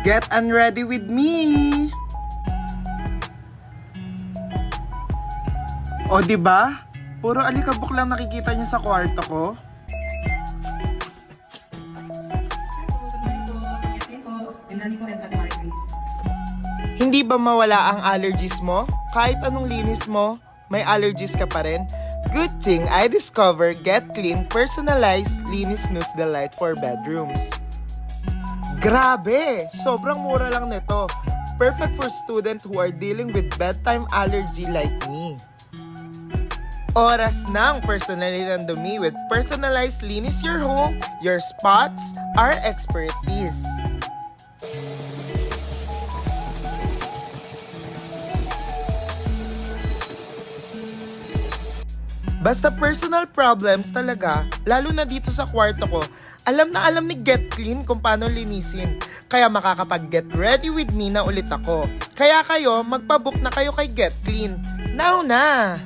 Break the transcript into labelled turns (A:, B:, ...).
A: Get unready with me! O, diba? Puro alikabok lang nakikita niyo sa kwarto ko. Hindi ba mawala ang allergies mo? Kahit anong linis mo, may allergies ka pa rin? Good thing I discovered Get Clean Personalized Linis Snooze Delight for Bedrooms. Grabe! Sobrang mura lang nito. Perfect for students who are dealing with bedtime allergy like me. Oras ng personally ng dumi with personalized linis your home, your spots, our expertise. Basta personal problems talaga, lalo na dito sa kwarto ko, alam na alam ni Get Clean kung paano linisin. Kaya makakapag-get ready with me na ulit ako. Kaya kayo, magpabook na kayo kay Get Clean. Now na!